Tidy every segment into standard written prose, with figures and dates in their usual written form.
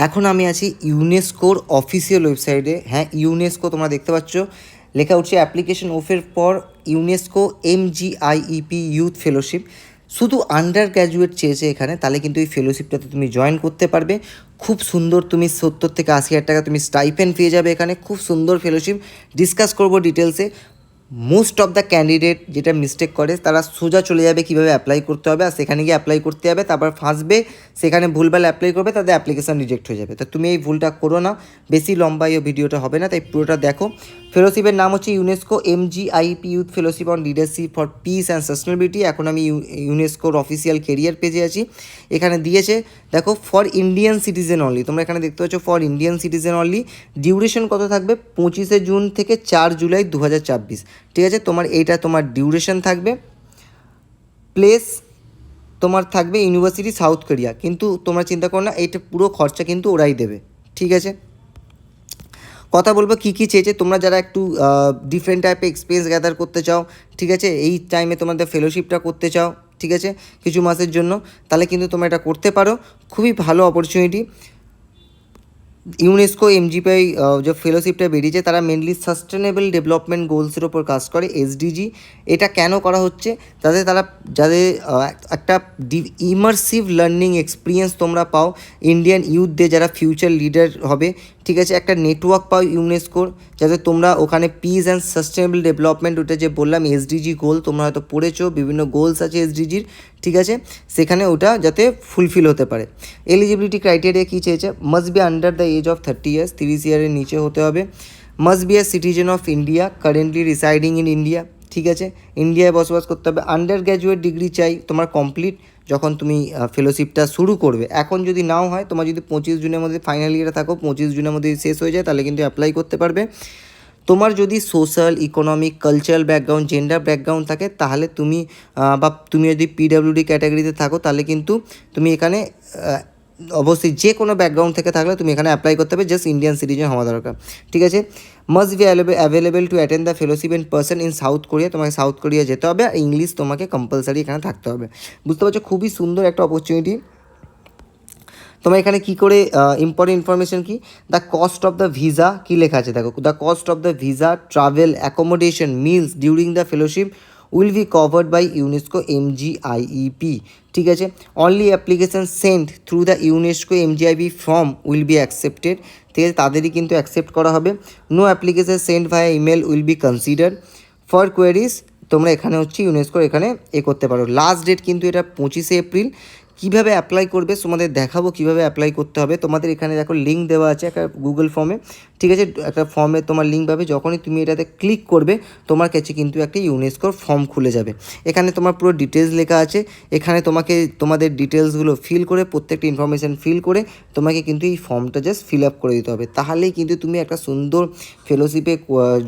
এখন আমি আছি ইউনেস্কোর অফিসিয়াল ওয়েবসাইটে। হ্যাঁ, ইউনেস্কো তোমরা দেখতে পাচ্ছ লেখা উঠছে application open for UNESCO MGIEP youth fellowship. শুধু আন্ডার গ্র্যাজুয়েট চেয়েছে এখানে, তাহলে কিন্তু এই ফেলোশিপটাতে তুমি জয়েন করতে পারবে। খুব সুন্দর, তুমি 70 থেকে 80 হাজার টাকা তুমি স্টাইপেন্ড পেয়ে যাবে এখানে। খুব সুন্দর ফেলোশিপ, ডিসকাস করবো ডিটেলসে। মোস্ট অফ দ্য ক্যান্ডিডেট যেটা মিস্টেক করে, তারা সোজা চলে যাবে কীভাবে অ্যাপ্লাই করতে হবে, আর সেখানে গিয়ে অ্যাপ্লাই করতে যাবে, তারপর ফাঁসবে, সেখানে ভুলভাল অ্যাপ্লাই করবে, তাদের অ্যাপ্লিকেশান রিজেক্ট হয়ে যাবে। তো তুমি এই ভুলটা করো না। বেশি লম্বা এই ভিডিওটা হবে না, তাই পুরোটা দেখো। ফেলোশিপের নাম হচ্ছে UNESCO MGIEP youth fellowship on leadership for piece and sustainability. এখন আমি ইউনেস্কোর অফিসিয়াল কেরিয়ার পেজে আছি। এখানে দিয়েছে দেখো, ফর ইন্ডিয়ান সিটিজেন অনলি। তোমরা এখানে দেখতে পাচ্ছ for Indian citizen only. Duration কত থাকবে? 25শে জুন থেকে 4 জুলাই 2024। ঠিক আছে, তোমার ডিউরেশন থাকবে। প্লেস তোমার থাকবে ইউনিভার্সিটি সাউথ কোরিয়া। কিন্তু তোমরা চিন্তা করো না, এইটা পুরো খরচা কিন্তু ওরাই দেবে। ঠিক আছে, কথা বলবো কী কী চেয়েছে। তোমরা যারা একটু ডিফারেন্ট টাইপের এক্সপিরিয়েন্স গ্যাদার করতে চাও, ঠিক আছে, এই টাইমে তোমাদের ফেলোশিপটা করতে চাও, ঠিক আছে, কিছু মাসের জন্য, তাহলে কিন্তু তোমরা এটা করতে পারো। খুবই ভালো অপরচুনিটি। ইউনেস্কো MGPI যে ফেলোশিপটা বেরিয়েছে, তারা মেনলি সাস্টেনেবল ডেভেলপমেন্ট গোলসের ওপর কাজ করে, SDG। এটা কেন করা হচ্ছে? যাদের একটা ইমার্সিভ লার্নিং এক্সপিরিয়েন্স তোমরা পাও, ইন্ডিয়ান ইউথদের যারা ফিউচার লিডার হবে, ঠিক আছে, একটা নেটওয়ার্ক পাও ইউনেস্কোর, যাতে তোমরা ওখানে পিস অ্যান্ড সাস্টেনেবল ডেভেলপমেন্ট, ওটা যে বললাম SDG গোল, তোমরা হয়তো পড়েছো, বিভিন্ন গোলস আছে SDGর, ঠিক আছে, সেখানে ওটা যাতে ফুলফিল হতে পারে। এলিজিবিলিটি ক্রাইটেরিয়া কী চেয়েছে? Must be under the age of 30 years, 30 ইয়ারের নিচে হতে হবে। Must be a citizen of India, currently residing in India, ঠিক আছে, ইন্ডিয়ায় বসবাস করতে হবে। আন্ডার গ্র্যাজুয়েট ডিগ্রি চাই তোমার কমপ্লিট যখন তুমি ফেলোশিপটা শুরু করবে। এখন যদি নাও হয়, তোমার যদি 25 জুনের মধ্যে ফাইনাল ইয়ারে থাকো, 25 জুনের মধ্যে শেষ হয়ে যায়, তাহলে কিন্তু অ্যাপ্লাই করতে পারবে। তোমার যদি social, economic, cultural background, gender background থাকে, তাহলে তুমি তুমি যদি PWD ক্যাটাগরিতে থাকো, তাহলে কিন্তু তুমি এখানে অবশ্যই যে কোনো ব্যাকগ্রাউন্ড থেকে থাকলে তুমি এখানে অ্যাপ্লাই করতে হবে। জাস্ট ইন্ডিয়ান সিটিজেন হওয়া দরকার, ঠিক আছে। Must be available to attend the fellowship in person in south Korea. তোমাকে সাউথ কোরিয়া যেতে হবে, আর ইংলিশ তোমাকে কম্পালসারি এখানে থাকতে হবে। বুঝতে পারছো, খুবই সুন্দর একটা অপরচুনিটি। তোমার এখানে কী করে ইম্পর্টেন্ট ইনফরমেশন কি, the cost of the visa কী লেখা আছে দেখো, the cost of the visa, travel, accommodation, meals during the fellowship will be covered by UNESCO MGIEP, ঠিক আছে। Only application sent through the UNESCO MGIEP form will be accepted, ঠিক আছে, তাদেরই কিন্তু অ্যাকসেপ্ট করা হবে। No application sent via email will be consider for queries. তোমরা এখানে হচ্ছে ইউনেস্কোর এখানে করতে পারো। লাস্ট ডেট কিন্তু এটা 25শে এপ্রিল। কীভাবে অ্যাপ্লাই করবে তোমাদের দেখাবো, কীভাবে অ্যাপ্লাই করতে হবে। তোমাদের এখানে দেখো লিঙ্ক দেওয়া আছে একটা গুগল ফর্মে, ঠিক আছে, একটা ফর্মে তোমার লিঙ্ক পাবে। যখনই তুমি এটাতে ক্লিক করবে, তোমার কাছে কিন্তু একটা ইউনেস্কোর ফর্ম খুলে যাবে। এখানে তোমার পুরো ডিটেলস লেখা আছে। এখানে তোমাদের ডিটেলসগুলো ফিল করে, প্রত্যেকটা ইনফরমেশান ফিল করে তোমাকে কিন্তু এই ফর্মটা জাস্ট ফিল আপ করে দিতে হবে। তাহলেই কিন্তু তুমি একটা সুন্দর ফেলোশিপে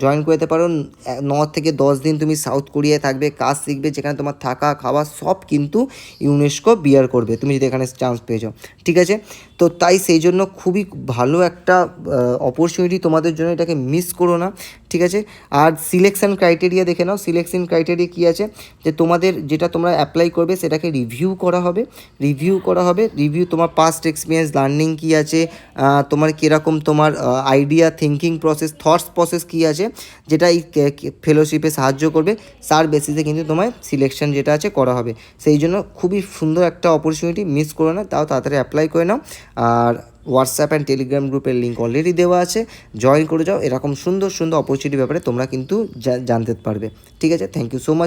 জয়েন করতে পারো। 9 থেকে 10 দিন তুমি সাউথ কোরিয়ায় থাকবে, কাজ শিখবে, যেখানে তোমার থাকা খাওয়া সব কিন্তু ইউনেস্কো বিয়ার করবে, তুমি যদি এখানে চান্স পেয়ে যাও, ঠিক আছে। তো তাই সেই জন্য খুবই ভালো একটা অপরচুনিটি তোমাদের জন্য, এটাকে মিস করো না, ঠিক আছে। আর সিলেকশন ক্রাইটেরিয়া দেখে নাও। সিলেকশন ক্রাইটেরিয়া কী আছে, যে তোমাদের যেটা তোমরা অ্যাপ্লাই করবে সেটাকে রিভিউ করা হবে। রিভিউ তোমার পাস্ট এক্সপিরিয়েন্স, লার্নিং কী আছে, তোমার কীরকম তোমার idea, thinking process, thoughts process কী আছে, যেটা এই ফেলোশিপে সাহায্য করবে, তার বেসিসে কিন্তু তোমার সিলেকশন যেটা আছে করা হবে। সেই জন্য খুবই সুন্দর একটা অপরচুনিটি, মিস করো না। তাও তাড়াতাড়ি অ্যাপ্লাই করে নাও। আর হোয়াটসঅ্যাপ অ্যান্ড টেলিগ্রাম গ্রুপের লিঙ্ক অলরেডি দেওয়া আছে, জয়েন করে যাও। এরকম সুন্দর সুন্দর অপরচুনিটির ব্যাপারে তোমরা কিন্তু জানতে পারবে, ঠিক আছে। Thank you so much.